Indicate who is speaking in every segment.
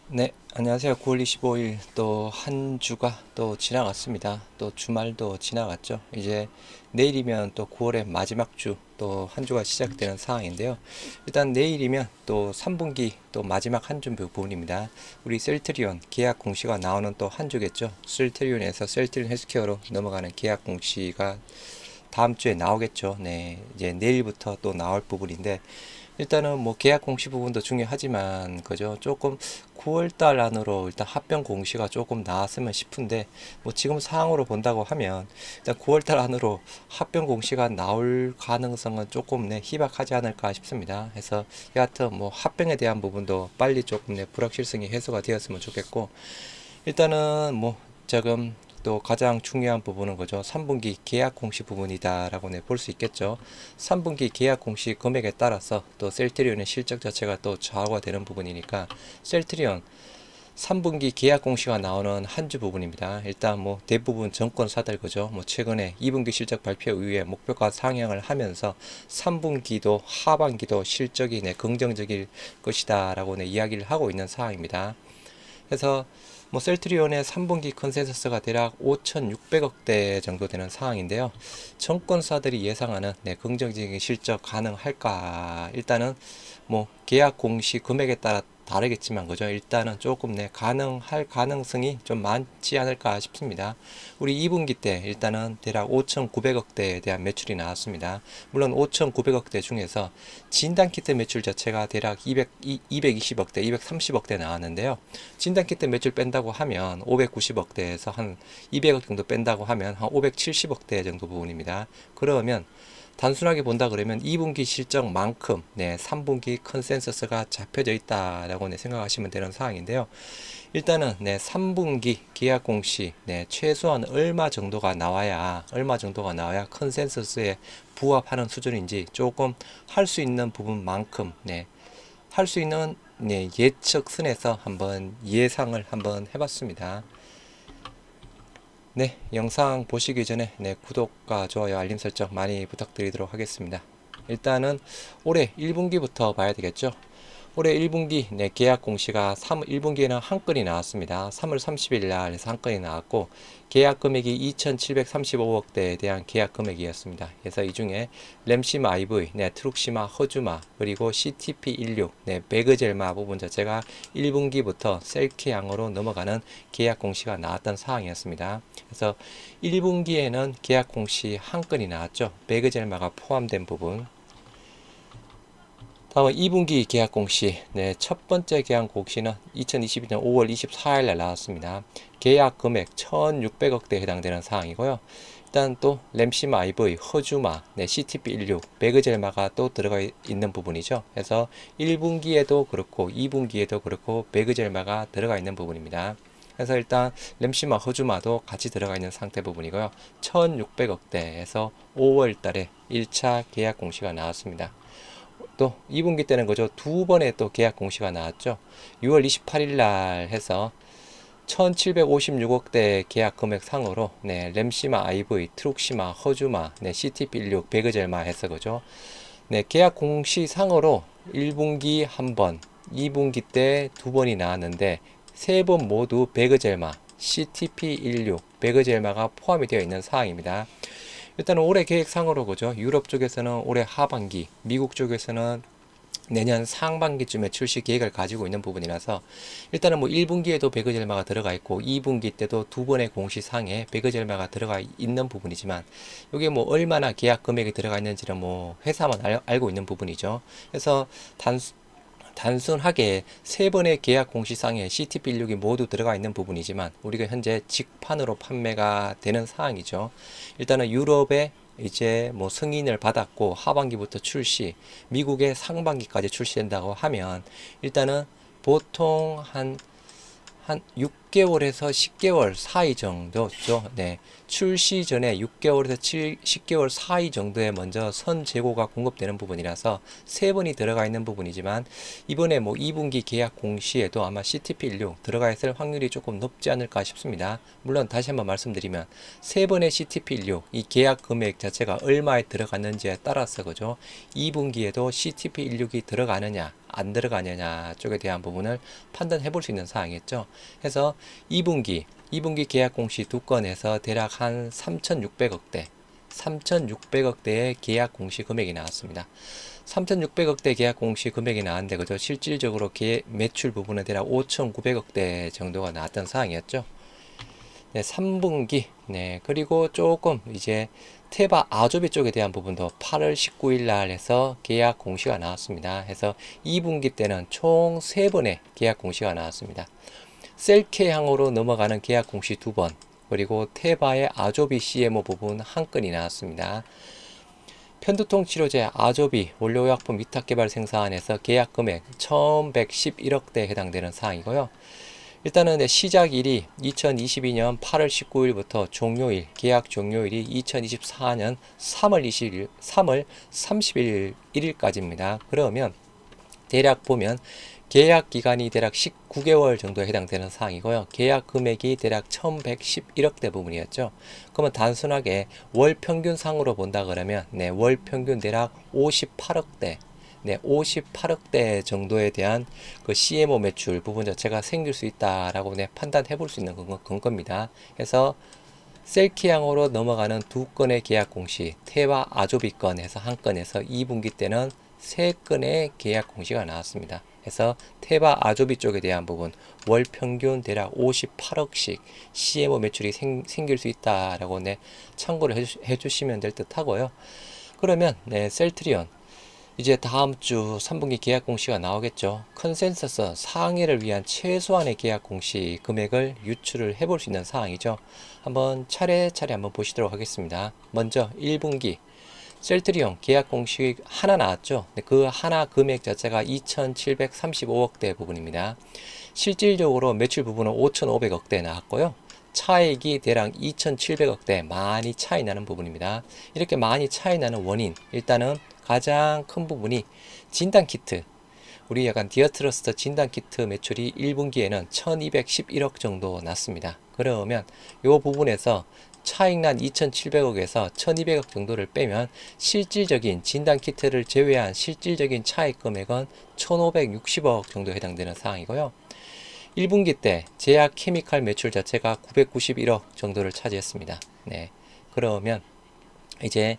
Speaker 1: 네, 안녕하세요. 9월 25일 또 한 주가 또 지나갔습니다. 또 주말도 지나갔죠. 이제 내일이면 또 9월의 마지막 주 또 한 주가 시작되는 상황인데요. 일단 내일이면 또 3분기 또 마지막 한 주 부분입니다. 우리 셀트리온 계약 공시가 나오는 또 한 주겠죠. 셀트리온에서 셀트리온 헬스케어로 넘어가는 계약 공시가 다음 주에 나오겠죠. 네, 이제 내일부터 또 나올 부분인데 일단은 뭐 계약 공시 부분도 중요하지만 그죠 조금 9월 달 안으로 일단 합병 공시가 조금 나왔으면 싶은데 뭐 지금 상황으로 본다고 하면 일단 9월 달 안으로 합병 공시가 나올 가능성은 조금 희박하지 않을까 싶습니다. 그래서 여하튼 뭐 합병에 대한 부분도 빨리 조금 불확실성이 해소가 되었으면 좋겠고 일단은 뭐 지금 또 가장 중요한 부분은 거죠. 3분기 계약 공시 부분이다라고 볼 수 있겠죠. 3분기 계약 공시 금액에 따라서 또 셀트리온의 실적 자체가 또 좌우가 되는 부분이니까 셀트리온 3분기 계약 공시가 나오는 한 주 부분입니다. 일단 뭐 대부분 증권사들 그죠. 뭐 최근에 2분기 실적 발표 이후에 목표가 상향을 하면서 3분기도 하반기도 실적이 긍정적일 것이다라고 이야기를 하고 있는 상황입니다. 그래서 뭐 셀트리온의 3분기 컨센서스가 대략 5,600억대 정도 되는 상황인데요. 증권사들이 예상하는 긍정적인 실적 가능할까? 일단은 뭐 계약 공시 금액에 따라 다르겠지만 그죠. 일단은 조금 가능할 가능성이 좀 많지 않을까 싶습니다. 우리 2분기 때 일단은 대략 5,900억대에 대한 매출이 나왔습니다. 물론 5,900억대 중에서 진단키트 매출 자체가 대략 220억대, 230억대 나왔는데요. 진단키트 매출 뺀다고 하면 590억대에서 한 200억 정도 뺀다고 하면 한 570억대 정도 부분입니다. 그러면 단순하게 본다 그러면 2분기 실적만큼 3분기 컨센서스가 잡혀져 있다라고 생각하시면 되는 상황인데요. 일단은 3분기 계약 공시 최소한 얼마 정도가 나와야 컨센서스에 부합하는 수준인지 조금 할 수 있는 부분만큼 할 수 있는 예측 선에서 한번 예상을 한번 해봤습니다. 네, 영상 보시기 전에 구독과 좋아요, 알림 설정 많이 부탁드리도록 하겠습니다. 일단은 올해 1분기부터 봐야 되겠죠. 올해 1분기 계약 공시가 1분기에는 한 건이 나왔습니다. 3월 30일 날 해서 한 건이 나왔고 계약 금액이 2,735억대에 대한 계약 금액이었습니다. 그래서 이 중에 램시마 IV, 트룩시마 허주마, 그리고 CTP16, 배그젤마 부분 자체가 1분기부터 셀케양으로 넘어가는 계약 공시가 나왔던 상황이었습니다. 그래서 1분기에는 계약 공시 한 건이 나왔죠. 배그젤마가 포함된 부분. 다음은 2분기 계약 공시. 첫 번째 계약 공시는 2022년 5월 24일 날 나왔습니다. 계약 금액 1,600억대에 해당되는 사항이고요. 일단 또 램시마 IV, 허주마, CTP16, 배그젤마가 또 들어가 있는 부분이죠. 그래서 1분기에도 그렇고 2분기에도 그렇고 배그젤마가 들어가 있는 부분입니다. 그래서 일단 램시마, 허주마도 같이 들어가 있는 상태 부분이고요. 1,600억대에서 5월 달에 1차 계약 공시가 나왔습니다. 또 2분기 때는 그죠. 두 번의 또 계약 공시가 나왔죠. 6월 28일 날 해서 1756억대 계약 금액 상으로 램시마 IV, 트룩시마, 허주마, CT16, 배그젤마 해서 그죠. 계약 공시 상으로 1분기 한 번, 2분기 때 두 번이 나왔는데 세 번 모두 배그젤마, CTP16, 배그젤마가 포함이 되어 있는 사항입니다. 일단은 올해 계획상으로 그죠. 유럽 쪽에서는 올해 하반기, 미국 쪽에서는 내년 상반기쯤에 출시 계획을 가지고 있는 부분이라서 일단은 뭐 1분기에도 배그젤마가 들어가 있고 2분기 때도 두 번의 공시상에 배그젤마가 들어가 있는 부분이지만 이게 뭐 얼마나 계약 금액이 들어가 있는지는 뭐 회사만 알고 있는 부분이죠. 그래서 단순하게 세 번의 계약 공시상에 CTP16이 모두 들어가 있는 부분이지만 우리가 현재 직판으로 판매가 되는 상황이죠. 일단은 유럽에 이제 뭐 승인을 받았고 하반기부터 출시, 미국의 상반기까지 출시된다고 하면 일단은 보통 한 6개월에서 10개월 사이 정도죠. 출시 전에 6개월에서 10개월 사이 정도에 먼저 선 재고가 공급되는 부분이라서 세 번이 들어가 있는 부분이지만 이번에 뭐 2분기 계약 공시에도 아마 CTP16 들어가 있을 확률이 조금 높지 않을까 싶습니다. 물론 다시 한번 말씀드리면 세 번의 CTP16 이 계약 금액 자체가 얼마에 들어갔는지에 따라서 그죠. 2분기에도 CTP16이 들어가느냐 안 들어가느냐 쪽에 대한 부분을 판단해 볼 수 있는 사항이었죠. 해서 2분기 계약 공시 두 건에서 대략 한 3,600억대 3,600억대의 계약 공시 금액이 나왔습니다. 3,600억대 계약 공시 금액이 나왔는데 그죠? 실질적으로 매출 부분은 대략 5,900억대 정도가 나왔던 상황이었죠. 네, 3분기 그리고 조금 이제 테바 아조비 쪽에 대한 부분도 8월 19일 날 해서 계약 공시가 나왔습니다. 해서 2분기 때는 총 3번의 계약 공시가 나왔습니다. 셀케향으로 넘어가는 계약 공시 2번, 그리고 테바의 아조비 CMO 부분 한 건이 나왔습니다. 편두통 치료제 아조비 원료의약품 위탁개발 생산에서 계약 금액 1111억대에 해당되는 사항이고요. 일단은 시작일이 2022년 8월 19일부터 종료일, 계약 종료일이 2024년 3월 31일까지입니다. 그러면 대략 보면 계약 기간이 대략 19개월 정도에 해당되는 사항이고요. 계약 금액이 대략 1111억대 부분이었죠. 그러면 단순하게 월 평균상으로 본다 그러면 월 평균 대략 58억대 58억대 정도에 대한 그 CMO 매출 부분 자체가 생길 수 있다라고 판단해 볼 수 있는 근거입니다. 그래서 셀키향으로 넘어가는 두 건의 계약 공시, 테와 아조비 건에서 한 건에서 2분기 때는 세 건의 계약 공시가 나왔습니다. 그래서 테바 아조비 쪽에 대한 부분 월 평균 대략 58억씩 CMO 매출이 생길 수 있다라고 참고를 해주시면 될 듯 하고요. 그러면 셀트리온 이제 다음 주 3분기 계약 공시가 나오겠죠. 컨센서스 상해를 위한 최소한의 계약 공시 금액을 유출을 해볼 수 있는 사항이죠. 한번 차례차례 한번 보시도록 하겠습니다. 먼저 1분기 셀트리온 계약 공시 하나 나왔죠. 그 하나 금액 자체가 2,735억대 부분입니다. 실질적으로 매출 부분은 5,500억대 나왔고요. 차액이 대략 2,700억대 많이 차이 나는 부분입니다. 이렇게 많이 차이 나는 원인, 일단은 가장 큰 부분이 진단키트, 우리 약간 디어트러스트 진단키트 매출이 1분기에는 1211억 정도 났습니다. 그러면 이 부분에서 차익 난 2,700억에서 1,200억 정도를 빼면 실질적인 진단키트를 제외한 실질적인 차익 금액은 1,560억 정도 해당되는 상황이고요. 1분기 때 제약 케미칼 매출 자체가 991억 정도를 차지했습니다. 그러면 이제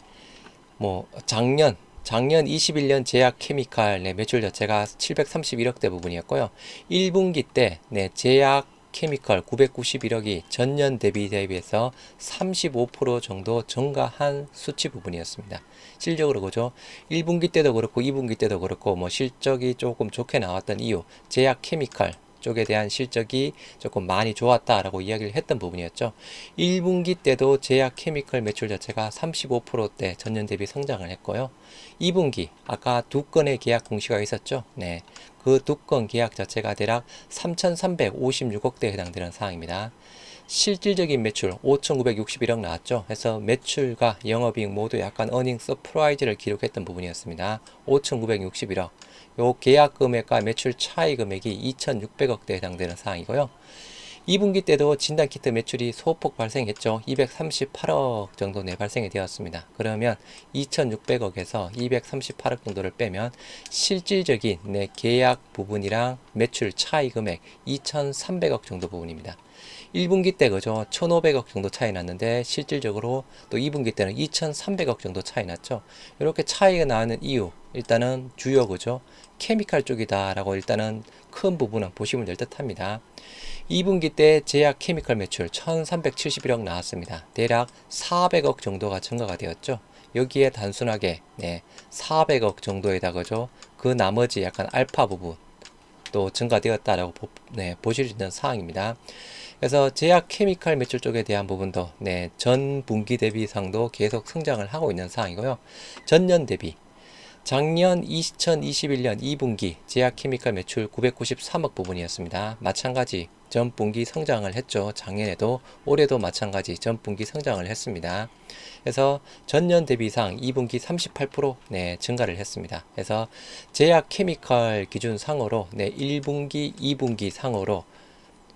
Speaker 1: 뭐 작년 21년 제약 케미칼 매출 자체가 731억대 부분이었고요. 1분기 때 제약 케미칼 991억이 전년 대비해서 35% 정도 증가한 수치 부분이었습니다. 실적으로 그죠? 1분기 때도 그렇고 2분기 때도 그렇고 뭐 실적이 조금 좋게 나왔던 이유, 제약 케미칼 쪽에 대한 실적이 조금 많이 좋았다라고 이야기를 했던 부분이었죠. 1분기 때도 제약 케미컬 매출 자체가 35%대 전년 대비 성장을 했고요. 2분기 아까 두 건의 계약 공시가 있었죠. 그 두 건 계약 자체가 대략 3,356억대에 해당되는 사항입니다. 실질적인 매출 5,961억 나왔죠. 그래서 매출과 영업이익 모두 약간 어닝 서프라이즈를 기록했던 부분이었습니다. 5,961억. 요 계약 금액과 매출 차이 금액이 2,600억대에 해당되는 사항이고요. 2분기 때도 진단키트 매출이 소폭 발생했죠. 238억 정도 발생이 되었습니다. 그러면 2,600억에서 238억 정도를 빼면 실질적인 계약 부분이랑 매출 차이 금액 2,300억 정도 부분입니다. 1분기 때 그죠 1,500억 정도 차이 났는데 실질적으로 또 2분기 때는 2,300억 정도 차이 났죠. 이렇게 차이가 나는 이유, 일단은 주요 그죠 케미칼 쪽이다 라고 일단은 큰 부분은 보시면 될 듯 합니다. 2분기 때 제약 케미칼 매출 1,371억 나왔습니다. 대략 400억 정도가 증가가 되었죠. 여기에 단순하게 400억 정도에다 그죠 그 나머지 약간 알파 부분 또 증가되었다라고 보실 수 있는 사항입니다. 그래서 제약 케미칼 매출 쪽에 대한 부분도 전 분기 대비상도 계속 성장을 하고 있는 상황이고요. 전년 대비 작년 2021년 2분기 제약 케미칼 매출 993억 부분이었습니다. 마찬가지 전 분기 성장을 했죠. 작년에도 올해도 마찬가지 전 분기 성장을 했습니다. 그래서 전년 대비상 2분기 38% 증가를 했습니다. 그래서 제약 케미칼 기준 상으로 1분기, 2분기 상으로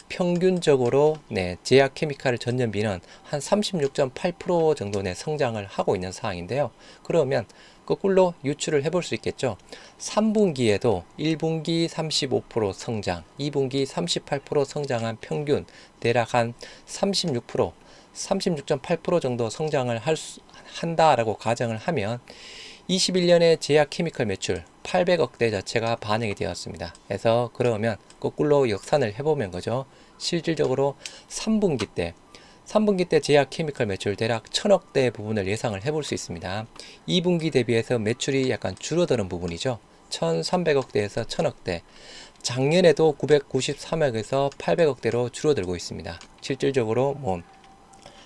Speaker 1: 평균적으로 제약 케미칼 전년비는 한 36.8% 정도 성장을 하고 있는 상황인데요. 그러면 거꾸로 유추를 해볼 수 있겠죠. 3분기에도 1분기 35% 성장, 2분기 38% 성장한 평균 대략 한 36%, 36.8% 정도 성장을 한다라고 가정을 하면 21년에 제약 케미컬 매출 800억대 자체가 반영이 되었습니다. 그래서 그러면 거꾸로 역산을 해보면 거죠. 실질적으로 3분기 때 제약 케미컬 매출 대략 1000억대 부분을 예상을 해볼 수 있습니다. 2분기 대비해서 매출이 약간 줄어드는 부분이죠. 1300억대에서 1000억대. 작년에도 993억에서 800억대로 줄어들고 있습니다. 실질적으로 뭐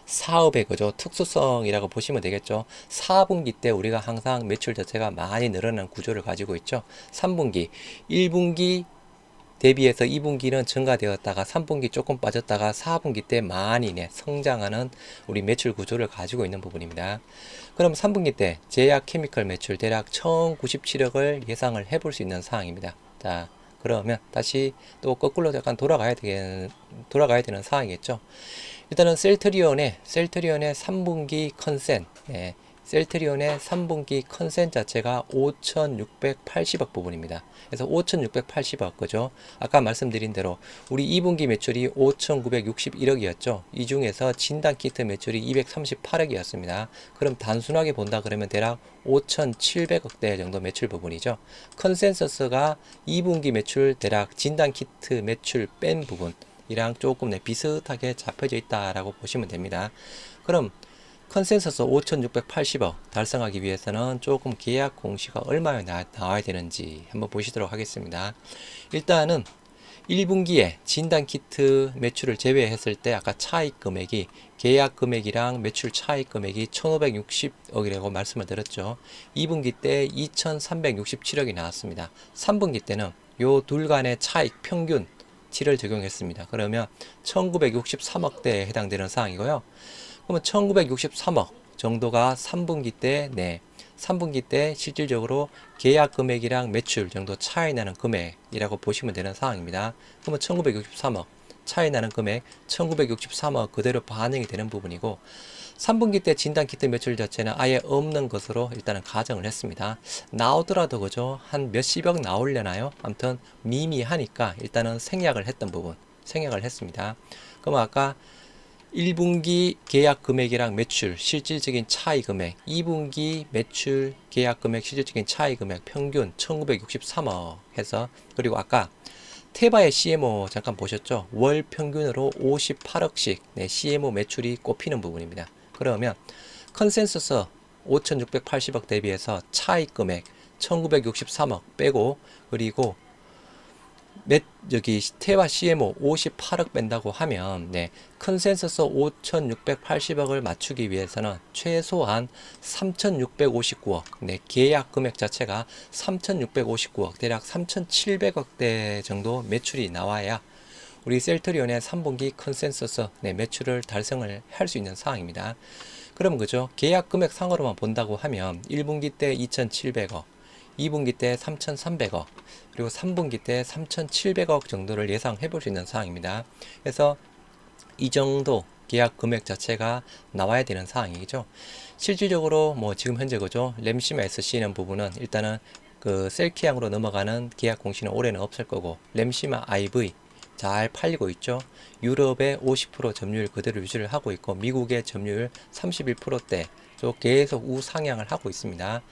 Speaker 1: 사업의 그죠 특수성이라고 보시면 되겠죠. 4분기 때 우리가 항상 매출 자체가 많이 늘어난 구조를 가지고 있죠. 3분기, 1분기 대비해서 2분기는 증가되었다가 3분기 조금 빠졌다가 4분기 때 많이 성장하는 우리 매출 구조를 가지고 있는 부분입니다. 그럼 3분기 때 제약 케미컬 매출 대략 1097억을 예상을 해볼 수 있는 상황입니다. 자, 그러면 다시 또 거꾸로 약간 돌아가야 되는 상황이겠죠. 일단은 셀트리온의 3분기 컨센, 셀트리온의 3분기 컨센 자체가 5,680억 부분입니다. 그래서 5,680억, 그죠? 아까 말씀드린 대로 우리 2분기 매출이 5,961억이었죠. 이 중에서 진단키트 매출이 238억이었습니다. 그럼 단순하게 본다 그러면 대략 5,700억대 정도 매출 부분이죠. 컨센서스가 2분기 매출 대략 진단키트 매출 뺀 부분 이랑 조금 비슷하게 잡혀져 있다라고 보시면 됩니다. 그럼 컨센서스 5,680억 달성하기 위해서는 조금 계약 공시가 얼마나 나와야 되는지 한번 보시도록 하겠습니다. 일단은 1분기에 진단키트 매출을 제외했을 때 아까 차익 금액이 계약 금액이랑 매출 차익 금액이 1,560억이라고 말씀을 드렸죠. 2분기 때 2,367억이 나왔습니다. 3분기 때는 요 둘 간의 차익 평균 7을 적용했습니다. 그러면 1963억대에 해당되는 사항이고요. 그러면 1963억 정도가 3분기 때, 3분기 때 실질적으로 계약 금액이랑 매출 정도 차이 나는 금액이라고 보시면 되는 상황입니다. 그러면 1963억 차이 나는 금액 1963억 그대로 반영이 되는 부분이고 3분기 때 진단키트 매출 자체는 아예 없는 것으로 일단은 가정을 했습니다. 나오더라도 그죠? 한 몇십억 나오려나요? 아무튼 미미하니까 일단은 생략을 했던 부분, 생략을 했습니다. 그럼 아까 1분기 계약 금액이랑 매출 실질적인 차이 금액, 2분기 매출 계약 금액 실질적인 차이 금액 평균 1963억 해서 그리고 아까 테바의 CMO 잠깐 보셨죠? 월 평균으로 58억씩 CMO 매출이 꼽히는 부분입니다. 그러면 컨센서스 5,680억 대비해서 차익 금액 1,963억 빼고 그리고 여기 테바 CMO 58억 뺀다고 하면 컨센서스 5,680억을 맞추기 위해서는 최소한 3,659억 계약 금액 자체가 3,659억 대략 3,700억대 정도 매출이 나와야 우리 셀트리온의 3분기 컨센서스 매출을 달성을 할 수 있는 상황입니다. 그럼 그죠? 계약 금액 상으로만 본다고 하면 1분기 때 2,700억 2분기 때 3,300억 그리고 3분기 때 3,700억 정도를 예상해 볼 수 있는 상황입니다. 그래서 이 정도 계약 금액 자체가 나와야 되는 상황이죠. 실질적으로 뭐 지금 현재 그죠? 램시마 SC는 부분은 일단은 그 셀키향으로 넘어가는 계약 공시는 올해는 없을 거고 램시마 IV 잘 팔리고 있죠. 유럽의 50% 점유율 그대로 유지를 하고 있고 미국의 점유율 31%대 계속 우상향을 하고 있습니다.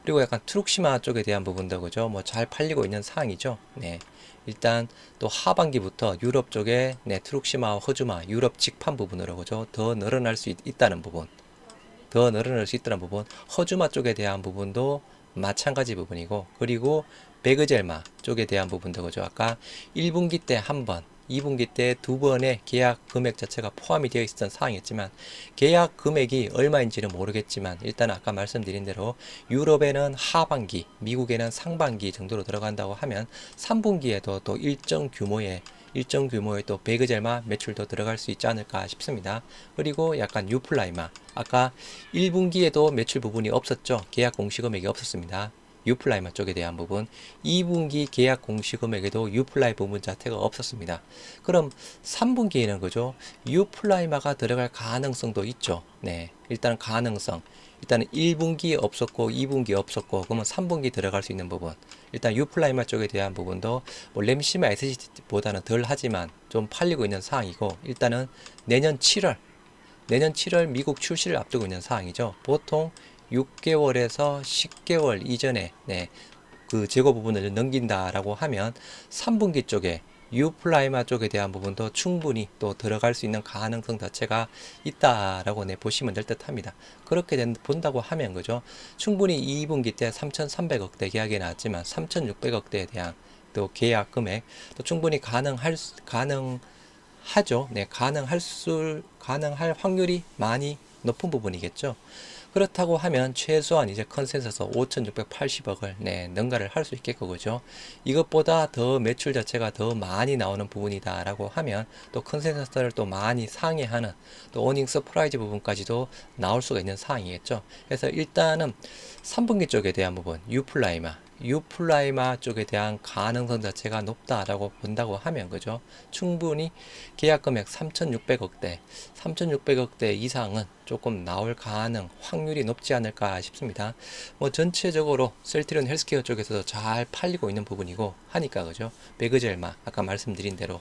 Speaker 1: 그리고 약간 트룩시마 쪽에 대한 부분도 그죠 뭐 잘 팔리고 있는 상황이죠. 일단 또 하반기부터 유럽 쪽에 트룩시마와 허즈마 유럽 직판 부분으로 그죠 더 늘어날 수 있다는 부분 더 늘어날 수 있다는 부분 허즈마 쪽에 대한 부분도 마찬가지 부분이고 그리고 베그젤마 쪽에 대한 부분도 그죠 아까 1분기 때 한 번 2분기 때 두 번의 계약 금액 자체가 포함이 되어 있었던 사항이었지만 계약 금액이 얼마인지는 모르겠지만 일단 아까 말씀드린 대로 유럽에는 하반기 미국에는 상반기 정도로 들어간다고 하면 3분기에도 또 일정 규모의 또 베그젤마 매출도 들어갈 수 있지 않을까 싶습니다. 그리고 약간 유플라이마 아까 1분기에도 매출 부분이 없었죠. 계약 공시 금액이 없었습니다. 유플라이마 쪽에 대한 부분, 2분기 계약 공시금액에도 유플라이 부분 자체가 없었습니다. 그럼 3분기에는 그죠? 유플라이마가 들어갈 가능성도 있죠. 네, 일단 가능성. 일단은 1분기 없었고 2분기 없었고 그러면 3분기 들어갈 수 있는 부분. 일단 유플라이마 쪽에 대한 부분도 뭐 램시마 SC보다는 덜 하지만 좀 팔리고 있는 상황이고, 일단은 내년 7월 미국 출시를 앞두고 있는 상황이죠. 보통 6개월에서 10개월 이전에 그 재고 부분을 넘긴다라고 하면 3분기 쪽에 유플라이마 쪽에 대한 부분도 충분히 또 들어갈 수 있는 가능성 자체가 있다라고 보시면 될 듯 합니다. 그렇게 본다고 하면 그죠? 충분히 2분기 때 3,300억대 계약이 나왔지만 3,600억대에 대한 또 계약 금액 또 충분히 가능하죠. 네, 가능할 확률이 많이 높은 부분이겠죠. 그렇다고 하면 최소한 이제 컨센서스 5,680억을 능가를 할 수 있겠고, 그죠? 이것보다 더 매출 자체가 더 많이 나오는 부분이다라고 하면 또 컨센서스를 또 많이 상회하는 또 어닝 서프라이즈 부분까지도 나올 수가 있는 상황이겠죠. 그래서 일단은 3분기 쪽에 대한 부분, 유플라이마 쪽에 대한 가능성 자체가 높다라고 본다고 하면 그죠? 충분히 계약 금액 3,600억대 이상은 조금 나올 확률이 높지 않을까 싶습니다. 뭐 전체적으로 셀트리온 헬스케어 쪽에서도 잘 팔리고 있는 부분이고 하니까 그죠? 배그젤마 아까 말씀드린 대로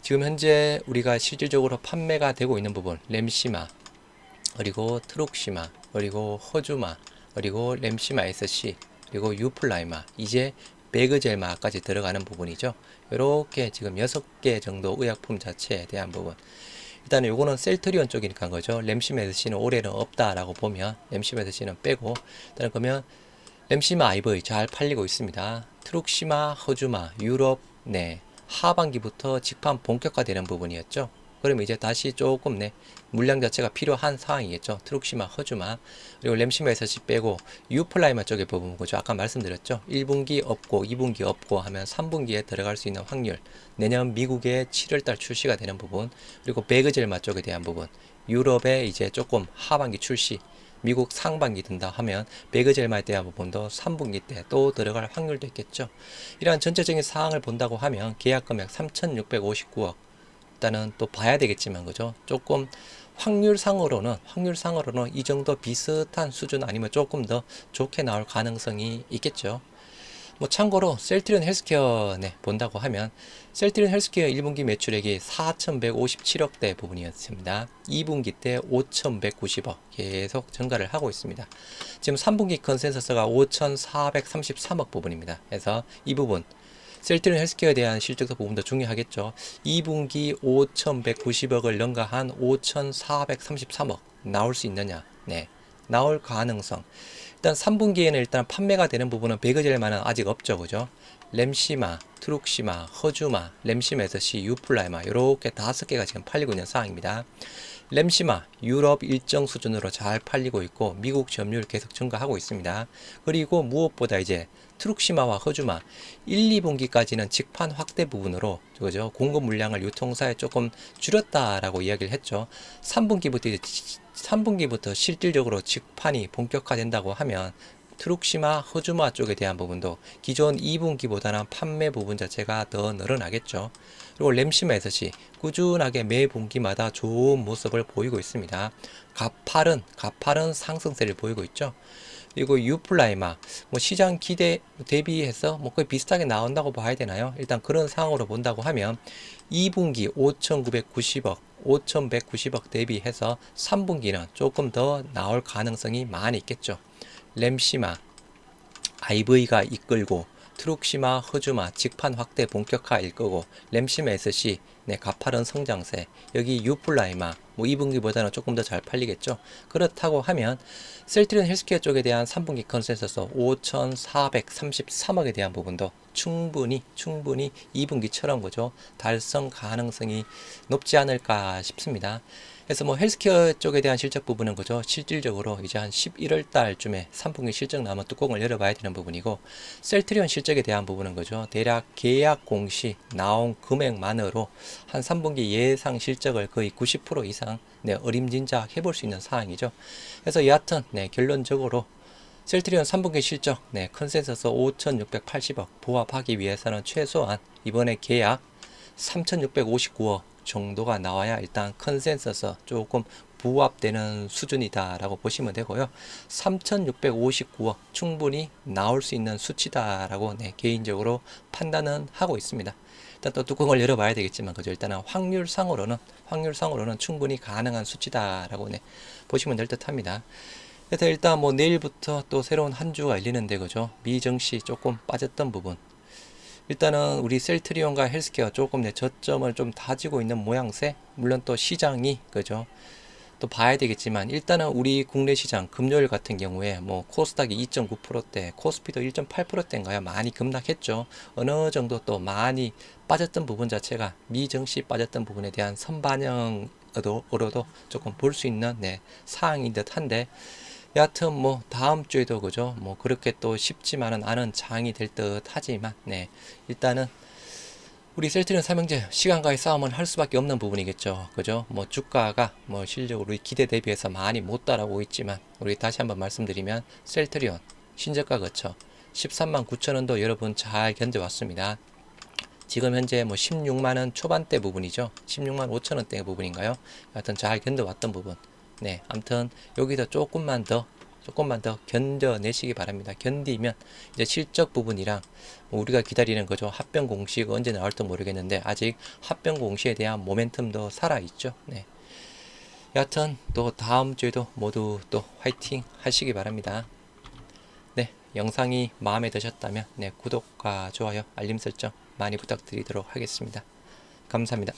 Speaker 1: 지금 현재 우리가 실질적으로 판매가 되고 있는 부분, 램시마, 그리고 트룩시마, 그리고 허주마, 그리고 램시마 SC, 그리고 유플라이마, 이제 배그젤마까지 들어가는 부분이죠. 이렇게 지금 6개 정도 의약품 자체에 대한 부분. 일단은 요거는 셀트리온 쪽이니까 그죠. 램시마 SC는 올해는 없다라고 보면 램시마 SC는 빼고, 일단은 그러면 램시마 IV 잘 팔리고 있습니다. 트룩시마, 허주마, 유럽, 하반기부터 직판 본격화되는 부분이었죠. 그러면 이제 다시 조금 물량 자체가 필요한 상황이겠죠. 트룩시마, 허주마, 그리고 램시마 SC 빼고 유플라이마 쪽에 부분 거죠. 아까 말씀드렸죠. 1분기 없고 2분기 없고 하면 3분기에 들어갈 수 있는 확률, 내년 미국에 7월달 출시가 되는 부분, 그리고 배그젤마 쪽에 대한 부분, 유럽에 이제 조금 하반기 출시, 미국 상반기 든다 하면 배그젤마에 대한 부분도 3분기 때 또 들어갈 확률도 있겠죠. 이러한 전체적인 사항을 본다고 하면 계약 금액 3,659억, 일단은 또 봐야 되겠지만 그죠? 조금 확률상으로는 이 정도 비슷한 수준 아니면 조금 더 좋게 나올 가능성이 있겠죠. 뭐 참고로 셀트리온 헬스케어 본다고 하면 셀트리온 헬스케어 1분기 매출액이 4,157억대 부분이었습니다. 2분기 때 5,190억 계속 증가를 하고 있습니다. 지금 3분기 컨센서스가 5,433억 부분입니다. 그래서 이 부분 셀트리온 헬스케어에 대한 실적도 부분도 중요하겠죠. 2분기 5,190억을 능가한 5,433억 나올 수 있느냐? 나올 가능성. 일단 3분기에는 일단 판매가 되는 부분은 배그젤만은 아직 없죠, 그죠? 램시마, 트룩시마, 허주마, 램시마 SC, 유플라이마 이렇게 5개가 지금 팔리고 있는 상황입니다. 램시마 유럽 일정 수준으로 잘 팔리고 있고 미국 점유율 계속 증가하고 있습니다. 그리고 무엇보다 이제 트룩시마와 허주마 1, 2분기까지는 직판 확대 부분으로 그죠? 공급 물량을 유통사에 조금 줄였다라고 이야기를 했죠. 3분기부터 실질적으로 직판이 본격화된다고 하면 트룩시마, 허주마 쪽에 대한 부분도 기존 2분기보다는 판매 부분 자체가 더 늘어나겠죠. 그리고 램시마 SC 꾸준하게 매 분기마다 좋은 모습을 보이고 있습니다. 가파른 상승세를 보이고 있죠. 그리고 유플라이마 뭐 시장 기대 대비해서 뭐 거의 비슷하게 나온다고 봐야 되나요? 일단 그런 상황으로 본다고 하면 2분기 5,190억 대비해서 3분기는 조금 더 나올 가능성이 많이 있겠죠. 램시마, IV가 이끌고 트룩시마, 허주마 직판 확대 본격화일 거고 램시마 SC 가파른 성장세, 여기 유플라이마 뭐 2분기보다는 조금 더 잘 팔리겠죠. 그렇다고 하면 셀트리온 헬스케어 쪽에 대한 3분기 컨센서스 5,433억에 대한 부분도 충분히 2분기처럼 그죠 달성 가능성이 높지 않을까 싶습니다. 그래서 뭐 헬스케어 쪽에 대한 실적 부분은 그죠 실질적으로 이제 한 11월 달쯤에 3분기 실적 나오면 뚜껑을 열어봐야 되는 부분이고, 셀트리온 실적에 대한 부분은 그죠 대략 계약 공시 나온 금액만으로 한 3분기 예상 실적을 거의 90% 이상 어림짐작 해볼 수 있는 상황이죠. 그래서 여하튼 결론적으로 셀트리온 3분기 실적, 컨센서스 5,680억 부합하기 위해서는 최소한 이번에 계약 3,659억 정도가 나와야 일단 컨센서스 조금 부합되는 수준이다라고 보시면 되고요. 3,659억 충분히 나올 수 있는 수치다라고 개인적으로 판단은 하고 있습니다. 일단 또 뚜껑을 열어봐야 되겠지만 그죠. 일단은 확률상으로는 충분히 가능한 수치다라고 보시면 될 듯합니다. 그래서 일단 뭐 내일부터 또 새로운 한 주가 열리는데 그죠. 미증시 조금 빠졌던 부분. 일단은 우리 셀트리온과 헬스케어 조금 저점을 좀 다지고 있는 모양새. 물론 또 시장이 그죠. 또 봐야 되겠지만 일단은 우리 국내 시장 금요일 같은 경우에 뭐 코스닥이 2.9%대, 코스피도 1.8%대인가요? 많이 급락했죠. 어느 정도 또 많이 빠졌던 부분 자체가 미증시 빠졌던 부분에 대한 선반영으로도 조금 볼 수 있는 사항인 듯한데 여하튼 뭐 다음 주에도 그죠 뭐 그렇게 또 쉽지만은 않은 장이 될 듯 하지만 일단은 우리 셀트리온 삼형제 시간과의 싸움은 할 수밖에 없는 부분이겠죠. 그죠? 뭐 주가가 뭐 실적으로 우리 기대 대비해서 많이 못 따라오고 있지만 우리 다시 한번 말씀드리면 셀트리온 신저가 거쳐 13만 9천 원도 여러분 잘 견뎌왔습니다. 지금 현재 뭐 16만 원 초반대 부분이죠. 16만 5천 원대 부분인가요? 하여튼 잘 견뎌왔던 부분. 아무튼 여기서 조금만 더 견뎌내시기 바랍니다. 견디면 이제 실적 부분이랑 뭐 우리가 기다리는 거죠. 합병 공식 언제 나올지 모르겠는데 아직 합병 공시에 대한 모멘텀도 살아있죠. 여하튼 또 다음 주에도 모두 또 화이팅 하시기 바랍니다. 영상이 마음에 드셨다면 구독과 좋아요, 알림 설정 많이 부탁드리도록 하겠습니다. 감사합니다.